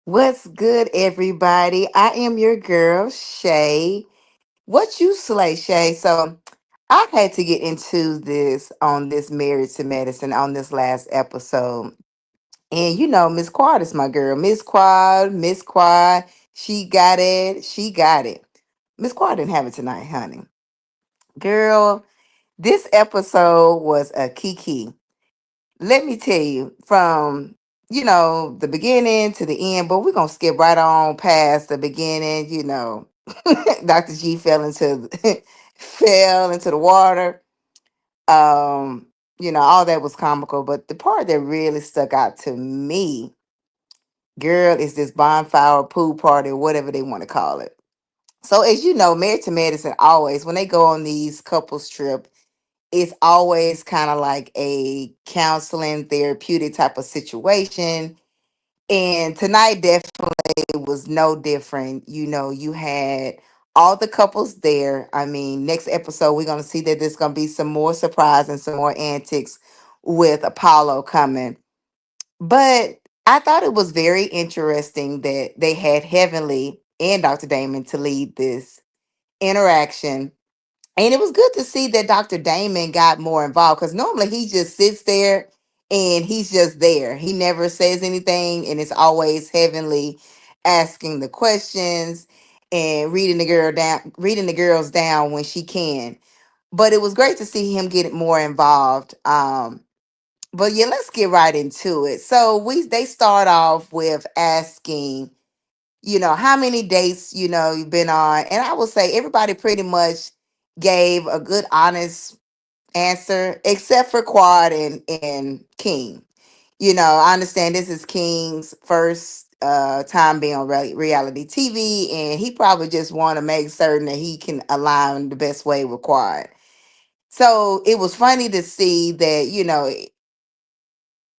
What's good, everybody? I am your girl, Shay. What you slay, Shay? So I had to get into this on this Married to Medicine on this last episode. And you know, Miss Quad is my girl. Miss Quad, she got it. She got it. Miss Quad didn't have it tonight, honey. Girl, this episode was a kiki. Let me tell you from the beginning to the end, but we're gonna skip right on past the beginning. Dr. G fell into the water. um all that was comical, but the part that really stuck out to me, girl, is this bonfire pool party or whatever they want to call it. So as you know, Married to Medicine, always when they go on these couples trip, it's always kind of like a counseling therapeutic type of situation. And tonight definitely was no different. You had all the couples there. I mean, next episode, we're going to see that there's going to be some more surprise and some more antics with Apollo coming. But I thought it was very interesting that they had Heavenly and Dr. Damon to lead this interaction, and it was good to see that Dr. Damon got more involved because normally he just sits there and he's just there. He never says anything, and it's always Heavenly asking the questions and reading the girls down when she can. But it was great to see him get more involved. But yeah, let's get right into it. So they start off with asking, how many dates, you've been on. And I will say everybody pretty much gave a good, honest answer, except for Quad and King. I understand this is King's first time being on reality TV, and he probably just want to make certain that he can align the best way with Quad. So it was funny to see that,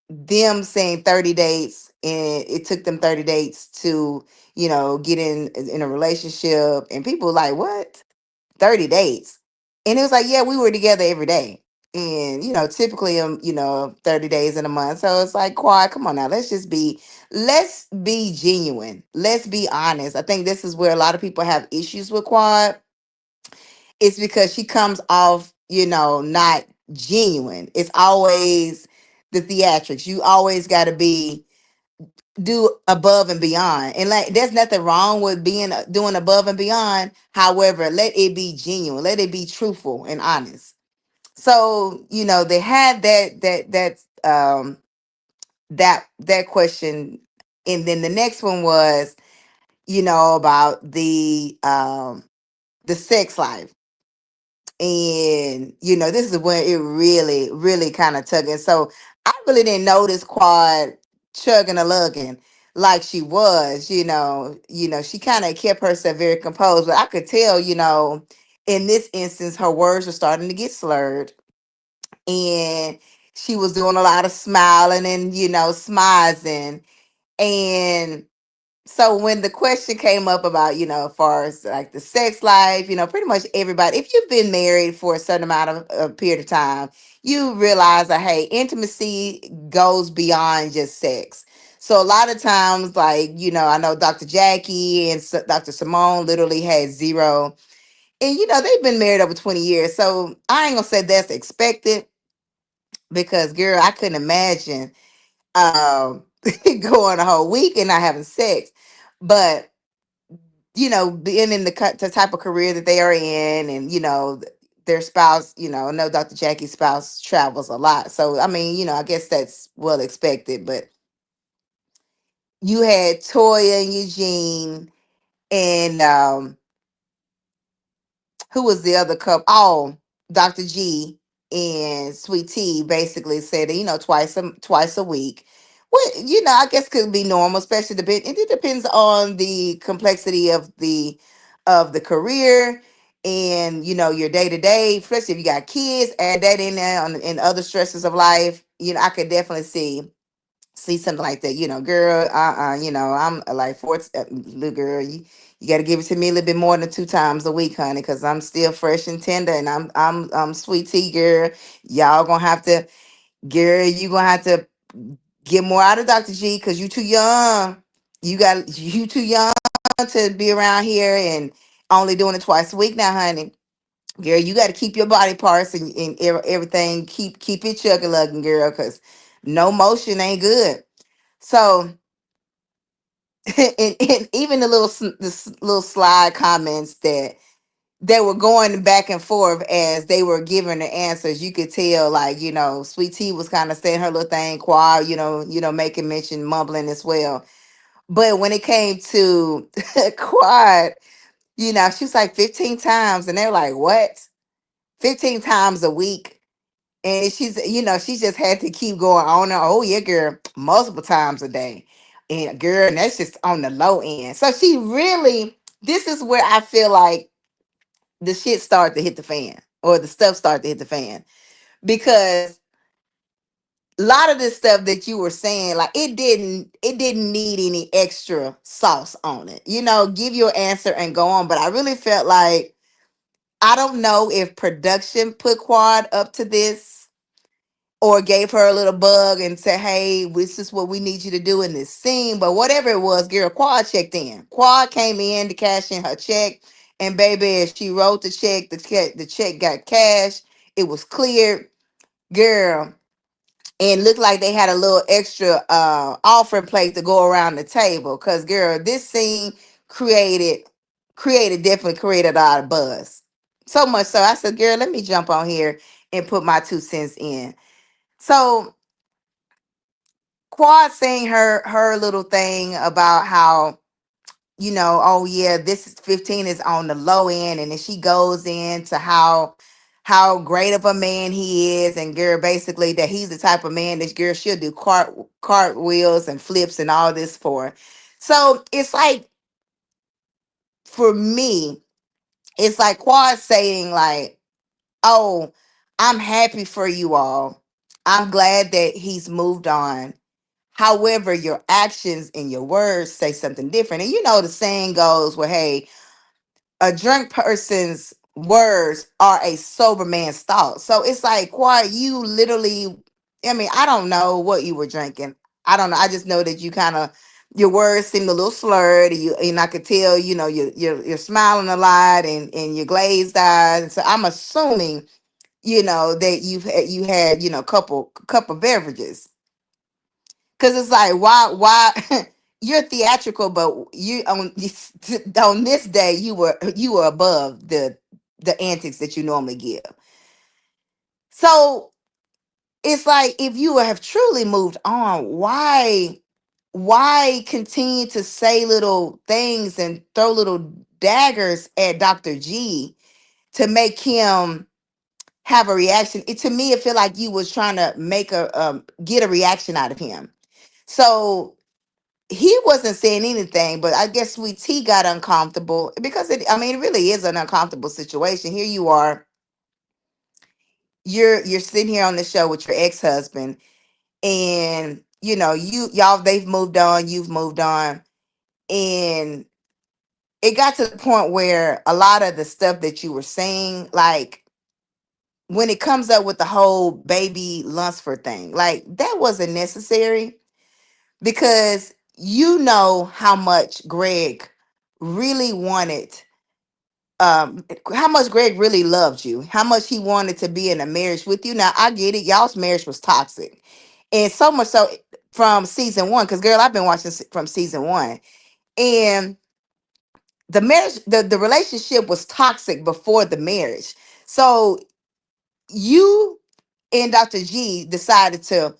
them saying 30 dates, and it took them 30 dates to get in a relationship, and people were like, what, 30 dates? And it was like, yeah, we were together every day, and typically 30 days in a month. So it's like, Quad, come on now, let's be genuine, let's be honest. I think this is where a lot of people have issues with Quad. It's because she comes off, not genuine. It's always the theatrics. You always got to be do above and beyond, and like there's nothing wrong with being doing above and beyond. However, let it be genuine, let it be truthful and honest. So they had that question, and then the next one was about the sex life. And this is when it really really kind of tugging. So I really didn't notice Quad chugging or lugging like she was. She kind of kept herself very composed, but I could tell, in this instance her words were starting to get slurred, and she was doing a lot of smiling and smizing. And so when the question came up about, as far as like the sex life, pretty much everybody, if you've been married for a certain amount of period of time, you realize that, hey, intimacy goes beyond just sex. So a lot of times, like, I know Dr. Jackie and Dr. Simone literally had zero. And, they've been married over 20 years. So I ain't gonna say that's expected, because, girl, I couldn't imagine um going a whole week and not having sex. But being in the type of career that they are in, and their spouse, I know Dr. Jackie's spouse travels a lot, so I mean, I guess that's well expected. But you had Toya and Eugene, and who was the other couple? Oh, Dr. G and Sweet Tea basically said that, twice a week. Well, I guess could be normal, especially it depends on the complexity of the career, and your day to day, especially if you got kids, add that in there and other stresses of life. I could definitely see something like that. Girl, I'm like fourth, little girl, you got to give it to me a little bit more than 2 times a week, honey, because I'm still fresh and tender, and I'm Sweet Tea, girl. Y'all gonna have to, girl, you gonna have to get more out of Dr. G, because you too young. you too young to be around here and only doing it twice a week now, honey. Girl, you got to keep your body parts and everything. Keep it chugging lugging, girl, because no motion ain't good. So, and even the little slide comments that they were going back and forth as they were giving the answers. You could tell, like, Sweet Tea was kind of saying her little thing, Quad, making mention, mumbling as well. But when it came to Quad, she was like 15 times, and they're like, what? 15 times a week? And she just had to keep going on and oh yeah, girl, multiple times a day. And girl, and that's just on the low end. So she really, this is where I feel like the shit started to hit the fan, or the stuff started to hit the fan, because a lot of this stuff that you were saying, like, it didn't need any extra sauce on it. Give your answer and go on. But I really felt like, I don't know if production put Quad up to this, or gave her a little bug and said, hey, this is what we need you to do in this scene. But whatever it was, girl, Quad checked in. Quad came in to cash in her check. And baby, as she wrote the check got cashed. It was cleared, girl. And looked like they had a little extra offering plate to go around the table. Cause girl, this scene created definitely created a lot of buzz. So much so I said, girl, let me jump on here and put my 2 cents in. So Quad saying her little thing about how, oh yeah, this is 15 is on the low end, and then she goes into how great of a man he is, and girl, basically that he's the type of man that girl she'll do cartwheels and flips and all this for. So it's like, for me, it's like Quad saying like, oh, I'm happy for you all. I'm glad that he's moved on. However, your actions and your words say something different. And the saying goes, well, hey, a drunk person's words are a sober man's thoughts. So it's like, why you literally, I mean, I don't know what you were drinking. I don't know. I just know that you kind of, your words seemed a little slurred. And I could tell, you're smiling a lot, and your glazed eyes. So I'm assuming, that you had, couple beverages. Cause it's like, why you're theatrical, but you on this day you were above the antics that you normally give. So it's like, if you have truly moved on, why continue to say little things and throw little daggers at Dr. G to make him have a reaction? To me, it feel like you was trying to make get a reaction out of him. So he wasn't saying anything, but I guess Sweet Tea got uncomfortable, because I mean, it really is an uncomfortable situation. Here you are, you're sitting here on the show with your ex-husband, and y'all, they've moved on, you've moved on, and it got to the point where a lot of the stuff that you were saying, like when it comes up with the whole baby Lunsford thing, like that wasn't necessary, because how much Greg really wanted, how much Greg really loved you, how much he wanted to be in a marriage with you. Now I get it, y'all's marriage was toxic, and so much so from season one, because girl, I've been watching from season one, and the marriage, the relationship was toxic before the marriage. So you and Dr. G decided to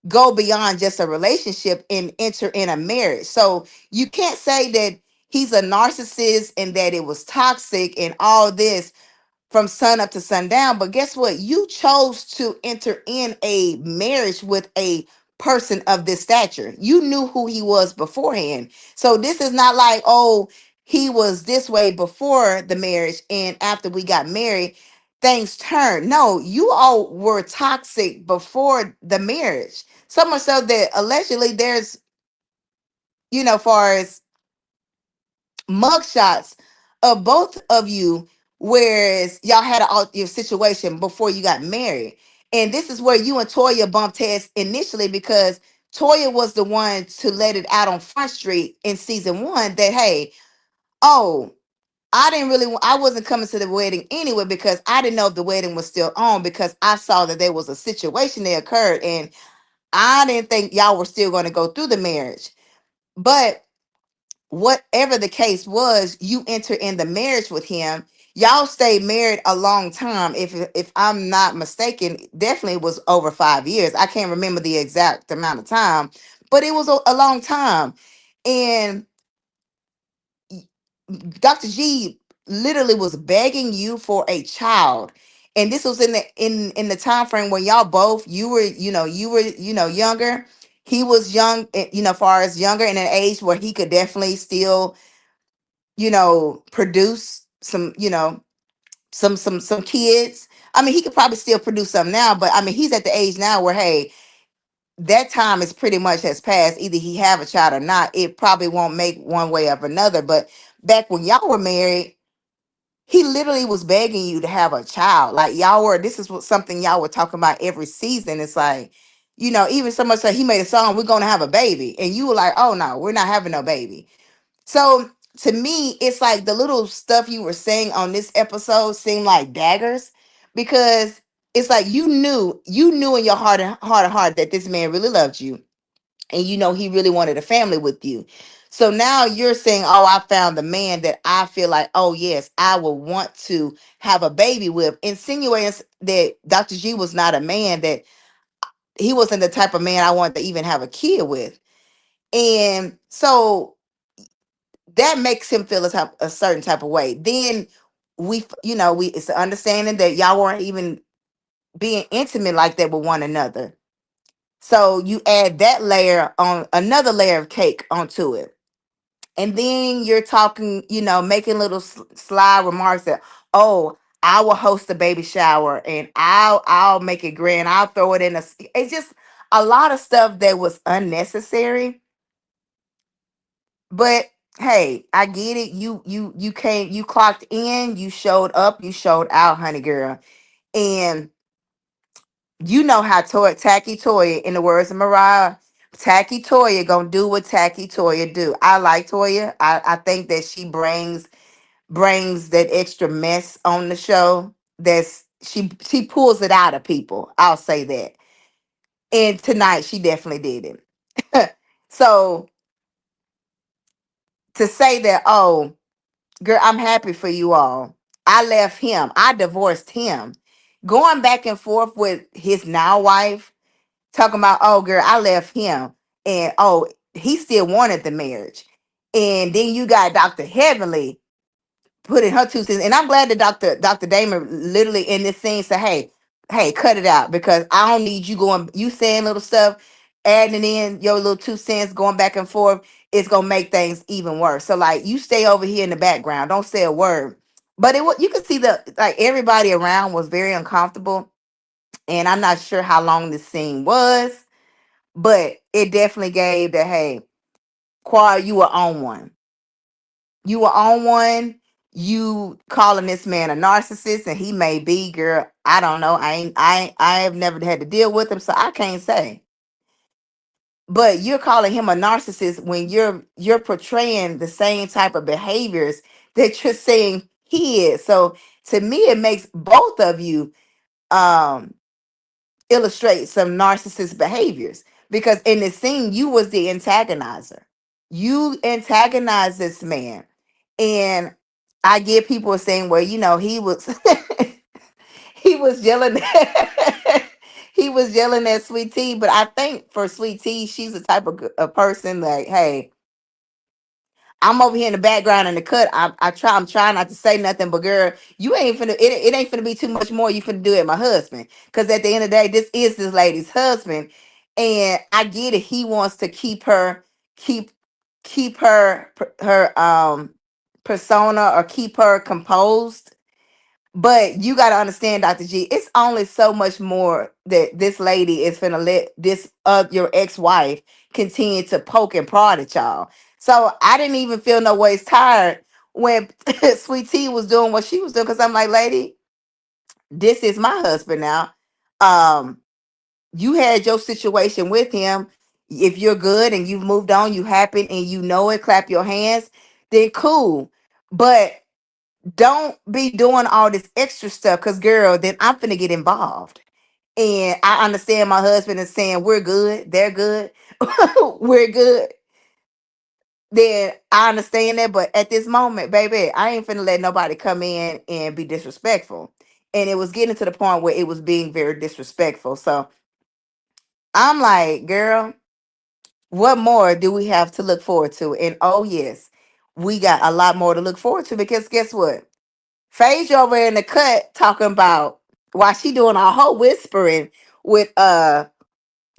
go beyond just a relationship and enter in a marriage. So you can't say that he's a narcissist and that it was toxic and all this from sun up to sundown. But guess what? You chose to enter in a marriage with a person of this stature. You knew who he was beforehand. So this is not like, oh, he was this way before the marriage, and after we got married, things turned. No, you all were toxic before the marriage. So much so that allegedly there's, far as mugshots of both of you, whereas y'all had your situation before you got married. And this is where you and Toya bumped heads initially, because Toya was the one to let it out on Front Street in season one that, hey, oh, I didn't really, I wasn't coming to the wedding anyway because I didn't know if the wedding was still on because I saw that there was a situation that occurred and I didn't think y'all were still going to go through the marriage. But whatever the case was, you enter in the marriage with him. Y'all stayed married a long time. If I'm not mistaken, definitely was over 5 years. I can't remember the exact amount of time, but it was a long time. And Dr. G literally was begging you for a child. And this was in the time frame when y'all both, you were younger. He was young, far as younger in an age where he could definitely still, produce some, some kids. I mean, he could probably still produce some now, but I mean, he's at the age now where, hey, that time is pretty much has passed. Either he have a child or not. It probably won't make one way or another. But back when y'all were married, he literally was begging you to have a child. Like y'all were, this is what something y'all were talking about every season. It's like, even so much that he made a song, we're gonna have a baby. And you were like, oh no, we're not having no baby. So to me, it's like the little stuff you were saying on this episode seemed like daggers because it's like you knew in your heart that this man really loved you and he really wanted a family with you. So now you're saying, oh, I found the man that I feel like, oh yes, I will want to have a baby with, insinuating that Dr. G was not a man, that he wasn't the type of man I wanted to even have a kid with. And so that makes him feel a certain type of way. Then we it's the understanding that y'all weren't even being intimate like that with one another. So you add that layer on, another layer of cake onto it. And then you're talking, making little sly remarks that, oh, I will host a baby shower and I'll make it grand. I'll throw it in a. It's just a lot of stuff that was unnecessary. But hey, I get it. You came, you clocked in, you showed up, you showed out, honey girl. And you know how Tacky Toya, in the words of Mariah, Tacky Toya gonna do what Tacky Toya do. I like Toya. I think that she brings that extra mess on the show. She pulls it out of people. I'll say that. And tonight she definitely did it. So to say that, oh, girl, I'm happy for you all. I left him. I divorced him. Going back and forth with his now wife, talking about, oh, girl, I left him. And oh, he still wanted the marriage. And then you got Dr. Heavenly putting her 2 cents. And I'm glad that Dr. Damon literally in this scene said, hey, cut it out because I don't need you saying little stuff, adding in your little 2 cents, going back and forth. It's gonna make things even worse. So like you stay over here in the background, don't say a word. But you could see like everybody around was very uncomfortable. And I'm not sure how long this scene was, but it definitely gave that, hey, Quad, you were on one. You were on one. You calling this man a narcissist, and he may be, girl. I don't know. I have never had to deal with him, so I can't say. But you're calling him a narcissist when you're portraying the same type of behaviors that you're saying he is. So to me, it makes both of you um illustrate some narcissist behaviors because in the scene you was the antagonizer. You antagonized this man. And I get people saying, well, he was he was yelling he was yelling at Sweet Tea. But I think for Sweet Tea, she's the type of a person like, hey, I'm over here in the background in the cut. I'm trying not to say nothing, but girl, you ain't finna it ain't finna be too much more. You finna do it, my husband. Cause at the end of the day, this is this lady's husband. And I get it. He wants to keep keep her persona or keep her composed. But you got to understand, Dr. G, it's only so much more that this lady is finna let this your ex-wife continue to poke and prod at y'all. So I didn't even feel no ways tired when Sweet Tea was doing what she was doing because I'm like, lady, this is my husband now. Um, you had your situation with him. If you're good and you've moved on, you happen and you know it, clap your hands, then cool. But don't be doing all this extra stuff because, girl, then I'm finna get involved. And I understand my husband is saying, we're good, they're good, we're good. Then I understand that. But at this moment, baby, I ain't finna let nobody come in and be disrespectful. And it was getting to the point where it was being very disrespectful. So I'm like, girl, what more do we have to look forward to? And oh yes, we got a lot more to look forward to because guess what? Phaedra over in the cut talking about while she doing a whole whispering with girl,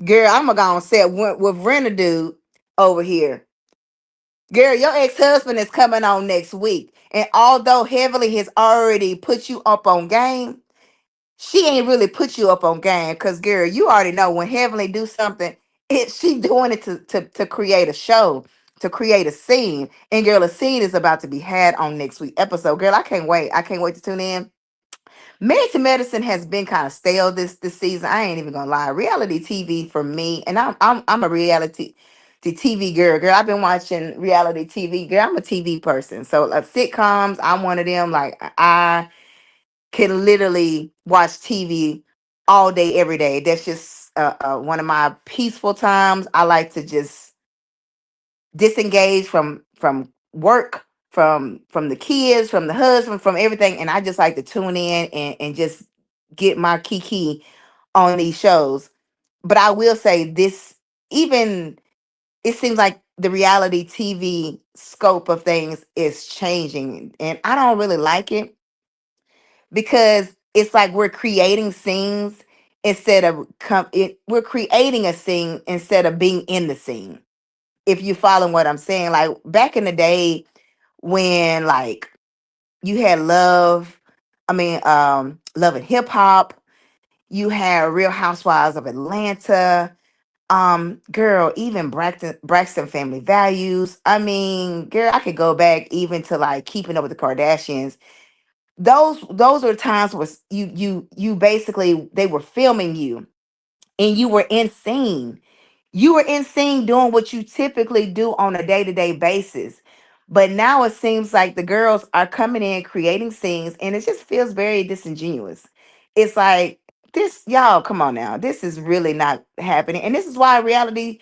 I'm gonna say it with Renner dude over here. Girl, your ex-husband is coming on next week. And although Heavenly has already put you up on game, she ain't really put you up on game because girl, you already know when Heavenly do something, she doing it to create a show, to create a scene. And girl, a scene is about to be had on next week episode. Girl, I can't wait. I can't wait to tune in. Married to Medicine has been kind of stale this season. I ain't even gonna lie. Reality TV for me, and I'm a reality the TV girl. Girl, I've been watching reality TV. Girl, I'm a TV person. So like sitcoms, I'm one of them. Like I can literally watch TV all day, every day. That's just one of my peaceful times. I like to just disengage from work, from the kids, from the husband, from everything, and I just like to tune in and just get my kiki on these shows. But I will say this, even it seems like the reality TV scope of things is changing, and I don't really like it because it's like we're creating scenes instead of we're creating a scene instead of being in the scene. If you following what I'm saying, like back in the day when like you had Love and Hip Hop, you had Real Housewives of Atlanta, girl, even Braxton Family Values. I mean, girl, I could go back even to like Keeping Up with the Kardashians. Those were times where you basically they were filming you and you were in scene. You were in scene doing what you typically do on a day-to-day basis. But now it seems like the girls are coming in creating scenes and it just feels very disingenuous. It's like this, y'all, come on now. This is really not happening. And this is why reality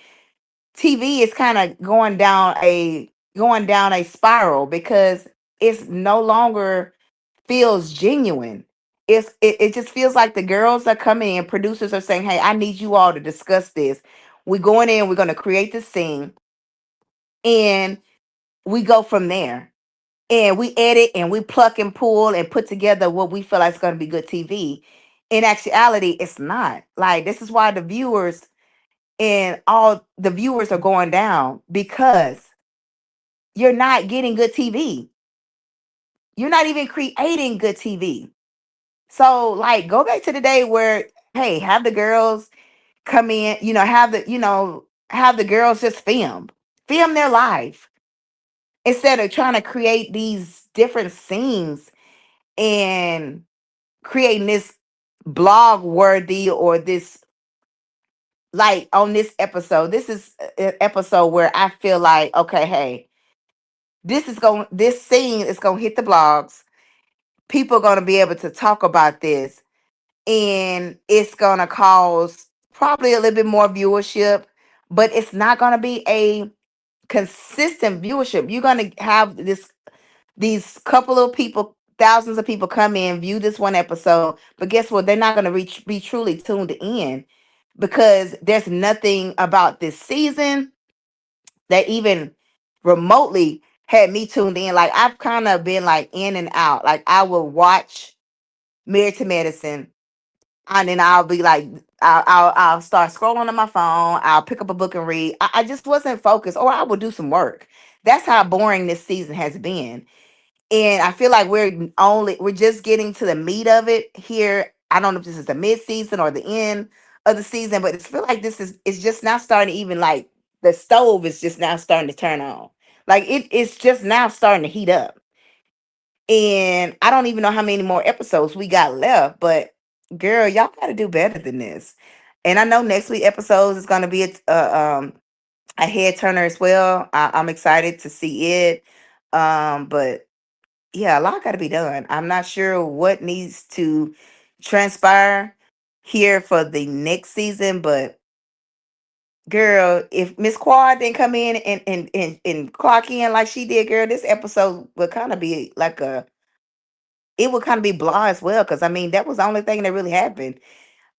TV is kind of going down a spiral because it's no longer feels genuine. It just feels like the girls are coming in, producers are saying, hey, I need you all to discuss this. We're going in, we're going to create this scene, and we go from there. And we edit and we pluck and pull and put together what we feel like is going to be good TV. In actuality, it's not. Like, this is why all the viewers are going down because you're not getting good TV. You're not even creating good TV. So like go back to the day where hey, have the girls come in, have the girls just film their life instead of trying to create these different scenes and creating this blog worthy or this like on this episode. This is an episode where I feel like okay, hey, this scene is going to hit the blogs. People are going to be able to talk about this and it's gonna cause probably a little bit more viewership, but it's not gonna be a consistent viewership. You're gonna have these couple of people, thousands of people come in, view this one episode, but guess what? They're not gonna be truly tuned in because there's nothing about this season that even remotely had me tuned in. Like I've kind of been like in and out. Like I will watch Married to Medicine and then I'll be like, I'll start scrolling on my phone. I'll pick up a book and read. I just wasn't focused, or I would do some work. That's how boring this season has been, and I feel like we're just getting to the meat of it here. I don't know if this is the mid season or the end of the season, but it's feel like it's just now starting to even like the stove is just now starting to turn on. Like it's just now starting to heat up. And I don't even know how many more episodes we got left, but girl, y'all got to do better than this. And I know next week episodes is going to be a head turner as well. I'm excited to see it. But yeah, a lot got to be done. I'm not sure what needs to transpire here for the next season, but girl, if Miss Quad didn't come in and clock in like she did, girl, this episode would kind of be like a it would kind of be blah as well. Cause I mean that was the only thing that really happened.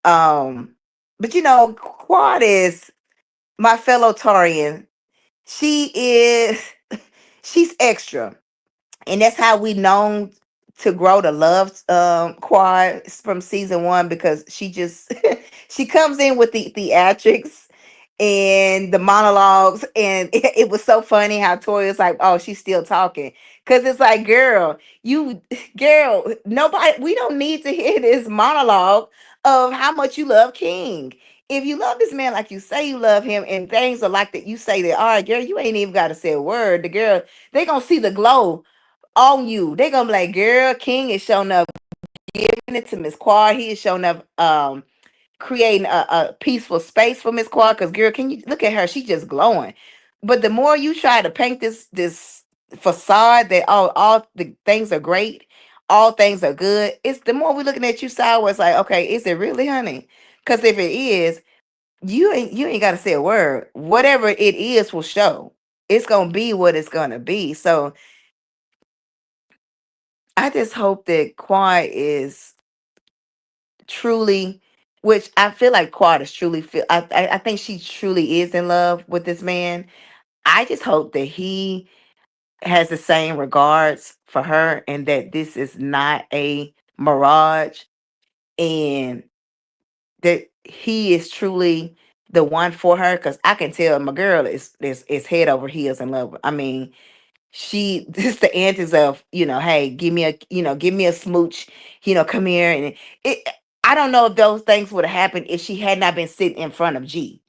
Um, but Quad is my fellow Tarian. She is she's extra. And that's how we known to grow to love Quad from season one, because she just she comes in with the theatrics and the monologues, and it was so funny how Tori was like, "Oh, she's still talking," because it's like, girl, nobody, we don't need to hear this monologue of how much you love King. If you love this man like you say you love him, and things are like that, you say that, all right, girl, you ain't even got to say a word. The girl, they gonna see the glow on you. They gonna be like, girl, King is showing up, giving it to Miss Quad. He is showing up, creating a peaceful space for Miss Quad. Cause girl, can you look at her? She just glowing. But the more you try to paint this facade that all the things are great, all things are good, it's the more we looking at you sideways. Like, okay, is it really, honey? Cause if it is, you ain't gotta say a word. Whatever it is will show. It's gonna be what it's gonna be. So I just hope that Quad is truly, which I feel like Quad is truly feel. I think she truly is in love with this man. I just hope that he has the same regards for her, and that this is not a mirage, and that he is truly the one for her. Because I can tell my girl is head over heels in love. I mean, she just the antics of, hey, give me a smooch, come here. And it I don't know if those things would have happened if she had not been sitting in front of G.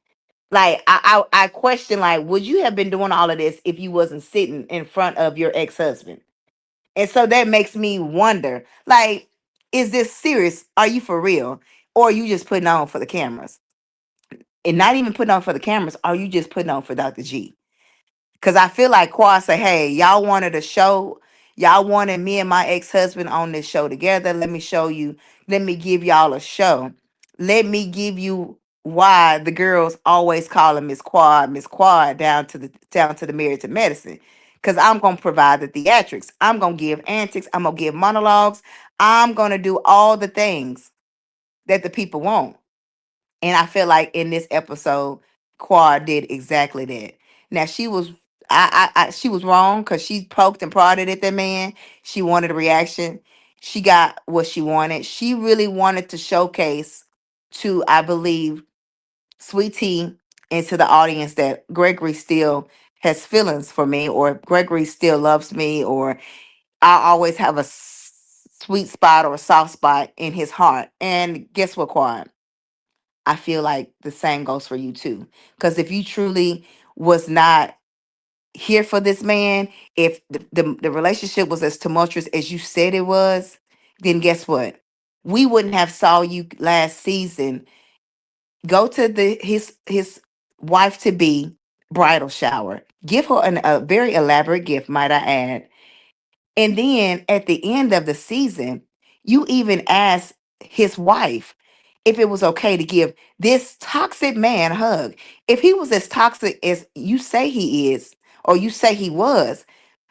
Like, I question, like, would you have been doing all of this if you wasn't sitting in front of your ex-husband? And so that makes me wonder, like, is this serious? Are you for real? Or are you just putting on for the cameras? And not even putting on for the cameras, are you just putting on for Dr. G? Because I feel like Quad say, hey, y'all wanted a show. Y'all wanted me and my ex-husband on this show together. Let me show you. Let me give y'all a show. Let me give you why the girls always call him Miss Quad, down to the Married to Medicine. Because I'm gonna provide the theatrics. I'm gonna give antics. I'm gonna give monologues. I'm gonna do all the things that the people want. And I feel like in this episode, Quad did exactly that. Now she was wrong, because she poked and prodded at that man. She wanted a reaction. She got what she wanted. She really wanted to showcase to, I believe, Sweet Tea, and to the audience, that Gregory still has feelings for me, or Gregory still loves me, or I always have a sweet spot or a soft spot in his heart. And guess what, Quad? I feel like the same goes for you too. Because if you truly was not here for this man, if the relationship was as tumultuous as you said it was, then guess what? We wouldn't have saw you last season go to his wife to be bridal shower, give her a very elaborate gift, might I add, and then at the end of the season, you even asked his wife if it was okay to give this toxic man a hug. If he was as toxic as you say he is, or you say he was,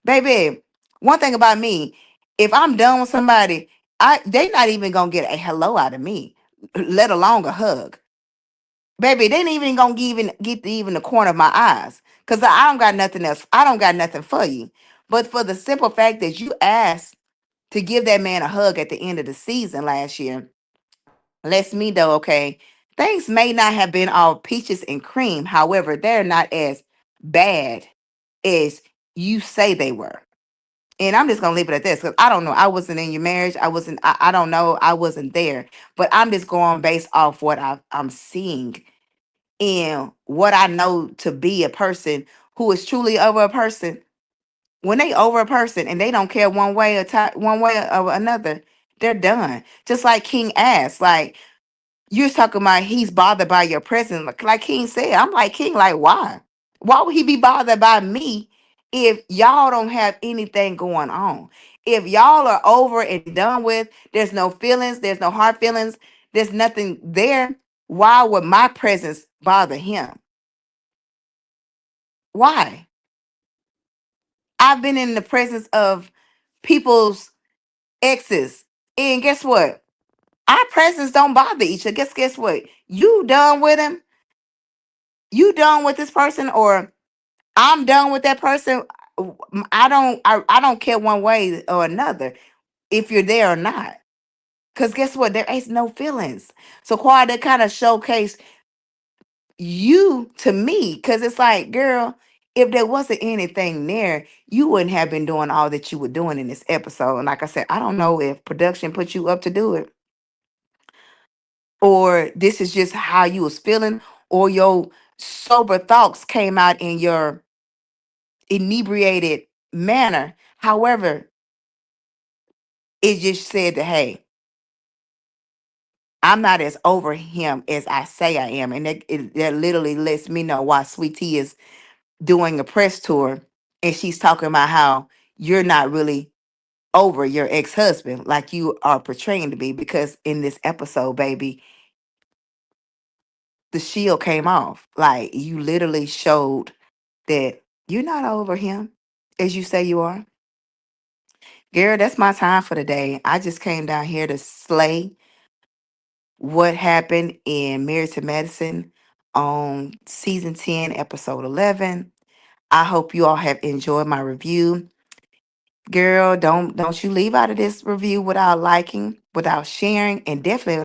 baby, one thing about me, if I'm done with somebody, they not even gonna get a hello out of me, let alone a hug. Baby, they ain't even gonna even get to even the corner of my eyes. Cause I don't got nothing else. I don't got nothing for you. But for the simple fact that you asked to give that man a hug at the end of the season last year, lets me know, okay, things may not have been all peaches and cream. However, they're not as bad as you say they were. And I'm just gonna leave it at this, because I don't know. I wasn't in your marriage. I don't know. I wasn't there. But I'm just going based off what I'm seeing, and what I know to be a person who is truly over a person. When they over a person and they don't care one way or another, they're done. Just like King asked, like, you're talking about he's bothered by your presence. Like King said, I'm like, King, like, why? Why would he be bothered by me if y'all don't have anything going on? If y'all are over and done with, there's no feelings, there's no hard feelings, there's nothing there. Why would my presence bother him? Why? I've been in the presence of people's exes, and guess what? Our presence don't bother each other. Guess what? You done with him? You done with this person, or I'm done with that person. I don't care one way or another if you're there or not. Cause guess what? There is no feelings. So quiet that kind of showcase you to me. Cause it's like, girl, if there wasn't anything there, you wouldn't have been doing all that you were doing in this episode. And like I said, I don't know if production put you up to do it, or this is just how you was feeling, or your sober thoughts came out in your inebriated manner. However, it just said that, hey, I'm not as over him as I say I am. And that literally lets me know why Sweet Tea is doing a press tour and she's talking about how you're not really over your ex-husband like you are portraying to be. Because in this episode, baby, the shield came off. Like, you literally showed that you're not over him as you say you are. Girl, that's my time for the day. I just came down here to slay what happened in Married to Medicine on season 10, episode 11. I hope you all have enjoyed my review. Girl, don't you leave out of this review without liking, without sharing, and definitely